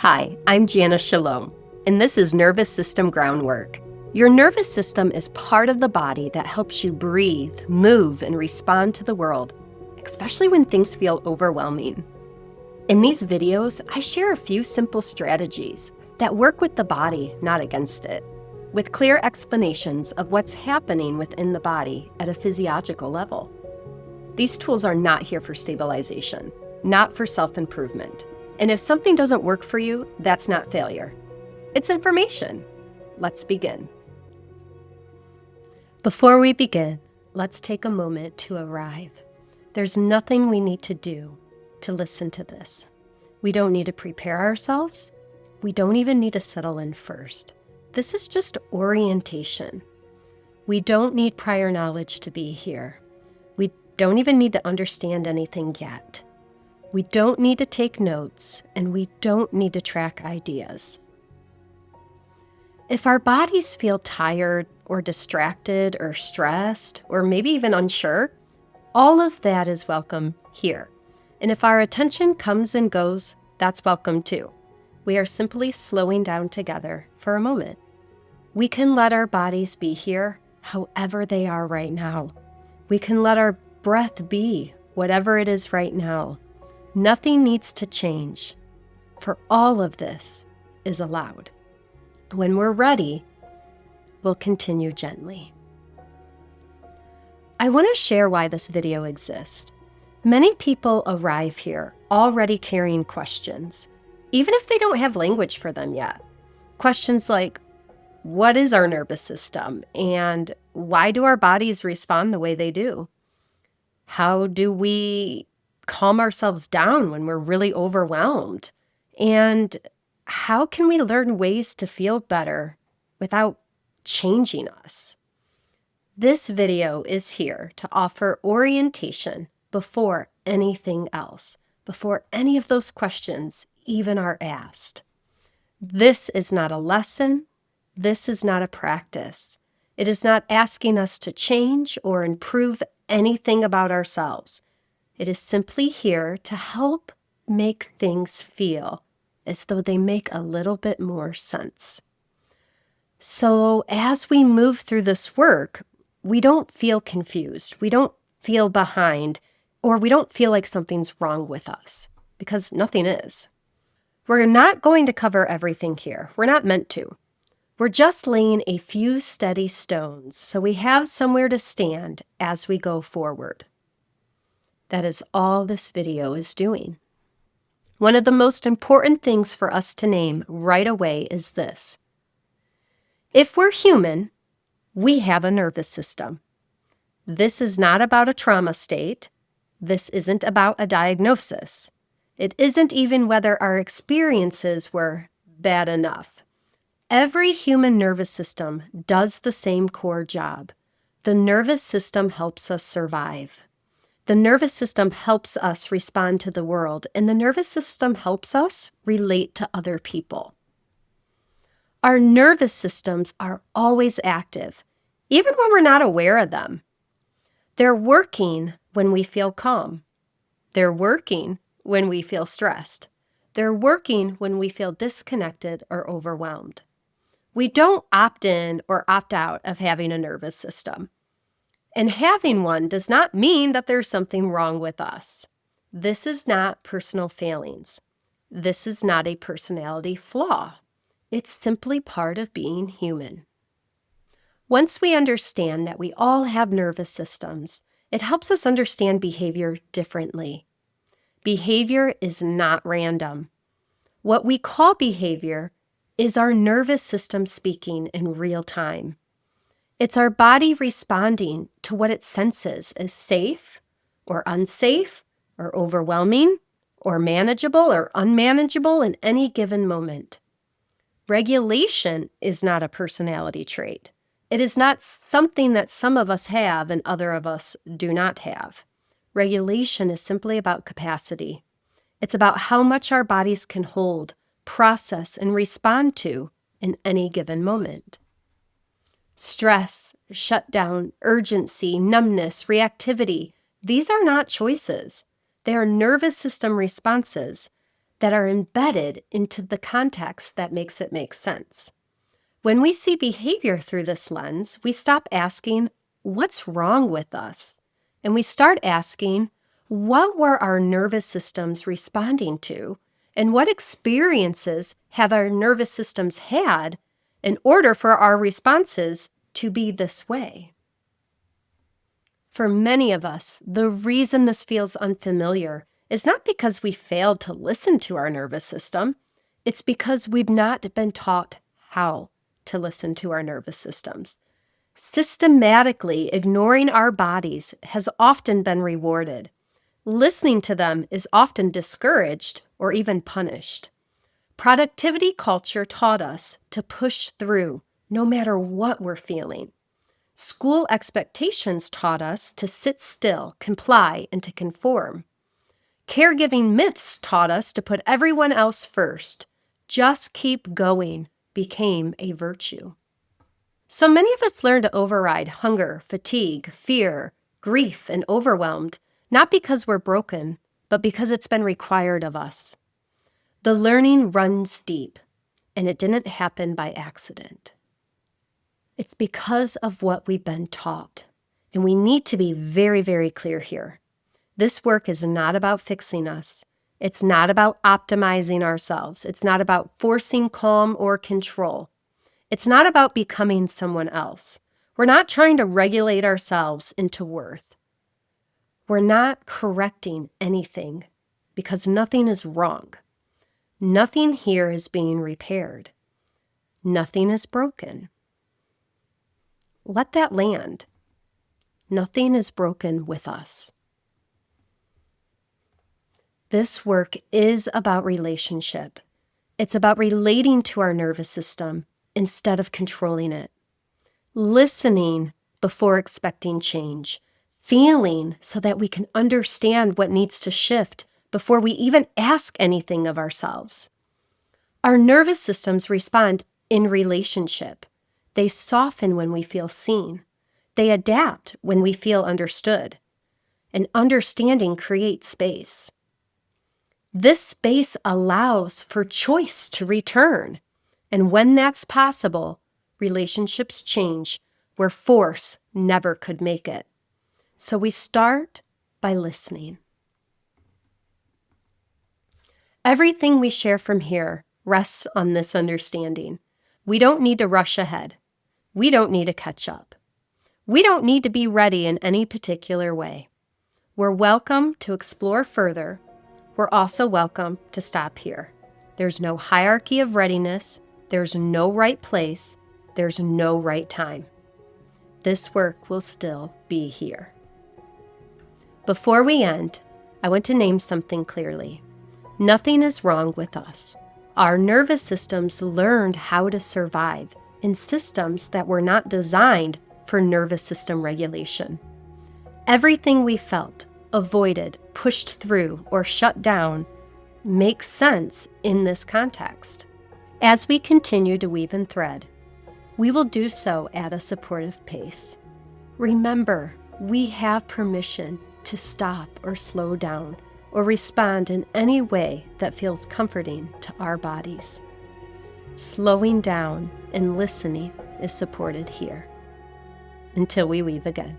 Hi, I'm Jana Shalom, and this is Nervous System Groundwork. Your nervous system is part of the body that helps you breathe, move, and respond to the world, especially when things feel overwhelming. In these videos, I share a few simple strategies that work with the body, not against it, with clear explanations of what's happening within the body at a physiological level. These tools are not here for stabilization, not for self-improvement. And if something doesn't work for you, that's not failure. It's information. Let's begin. Before we begin, let's take a moment to arrive. There's nothing we need to do to listen to this. We don't need to prepare ourselves. We don't even need to settle in first. This is just orientation. We don't need prior knowledge to be here. We don't even need to understand anything yet. We don't need to take notes, and we don't need to track ideas. If our bodies feel tired or distracted or stressed or maybe even unsure, all of that is welcome here. And if our attention comes and goes, that's welcome too. We are simply slowing down together for a moment. We can let our bodies be here however they are right now. We can let our breath be whatever it is right now. Nothing needs to change, for all of this is allowed. When we're ready, we'll continue gently. I want to share why this video exists. Many people arrive here already carrying questions, even if they don't have language for them yet. Questions like, what is our nervous system? And why do our bodies respond the way they do? How do we calm ourselves down when we're really overwhelmed? And how can we learn ways to feel better without changing us? This video is here to offer orientation before anything else, before any of those questions even are asked. This is not a lesson. This is not a practice. It is not asking us to change or improve anything about ourselves. It is simply here to help make things feel as though they make a little bit more sense. So as we move through this work, we don't feel confused, we don't feel behind, or we don't feel like something's wrong with us, because nothing is. We're not going to cover everything here. We're not meant to. We're just laying a few steady stones so we have somewhere to stand as we go forward. That is all this video is doing. One of the most important things for us to name right away is this. If we're human, we have a nervous system. This is not about a trauma state. This isn't about a diagnosis. It isn't even whether our experiences were bad enough. Every human nervous system does the same core job. The nervous system helps us survive. The nervous system helps us respond to the world, and the nervous system helps us relate to other people. Our nervous systems are always active, even when we're not aware of them. They're working when we feel calm. They're working when we feel stressed. They're working when we feel disconnected or overwhelmed. We don't opt in or opt out of having a nervous system. And having one does not mean that there's something wrong with us. This is not personal failings. This is not a personality flaw. It's simply part of being human. Once we understand that we all have nervous systems, it helps us understand behavior differently. Behavior is not random. What we call behavior is our nervous system speaking in real time. It's our body responding to what it senses as safe or unsafe or overwhelming or manageable or unmanageable in any given moment. Regulation is not a personality trait. It is not something that some of us have and other of us do not have. Regulation is simply about capacity. It's about how much our bodies can hold, process, and respond to in any given moment. Stress, shutdown, urgency, numbness, reactivity, these are not choices. They are nervous system responses that are embedded into the context that makes it make sense. When we see behavior through this lens, we stop asking, what's wrong with us? And we start asking, what were our nervous systems responding to? And what experiences have our nervous systems had in order for our responses to be this way? For many of us, the reason this feels unfamiliar is not because we failed to listen to our nervous system. It's because we've not been taught how to listen to our nervous systems. Systematically ignoring our bodies has often been rewarded. Listening to them is often discouraged or even punished. Productivity culture taught us to push through no matter what we're feeling. School expectations taught us to sit still, comply, and to conform. Caregiving myths taught us to put everyone else first. Just keep going became a virtue. So many of us learn to override hunger, fatigue, fear, grief, and overwhelmed, not because we're broken, but because it's been required of us. The learning runs deep, and it didn't happen by accident. It's because of what we've been taught, and we need to be very, very clear here. This work is not about fixing us. It's not about optimizing ourselves. It's not about forcing calm or control. It's not about becoming someone else. We're not trying to regulate ourselves into worth. We're not correcting anything because nothing is wrong. Nothing here is being repaired. Nothing is broken. Let that land. Nothing is broken with us. This work is about relationship. It's about relating to our nervous system instead of controlling it. Listening before expecting change. Feeling so that we can understand what needs to shift before we even ask anything of ourselves. Our nervous systems respond in relationship. They soften when we feel seen. They adapt when we feel understood. And understanding creates space. This space allows for choice to return. And when that's possible, relationships change where force never could make it. So we start by listening. Everything we share from here rests on this understanding. We don't need to rush ahead. We don't need to catch up. We don't need to be ready in any particular way. We're welcome to explore further. We're also welcome to stop here. There's no hierarchy of readiness. There's no right place. There's no right time. This work will still be here. Before we end, I want to name something clearly. Nothing is wrong with us. Our nervous systems learned how to survive in systems that were not designed for nervous system regulation. Everything we felt, avoided, pushed through, or shut down makes sense in this context. As we continue to weave and thread, we will do so at a supportive pace. Remember, we have permission to stop or slow down or respond in any way that feels comforting to our bodies. Slowing down and listening is supported here. Until we weave again.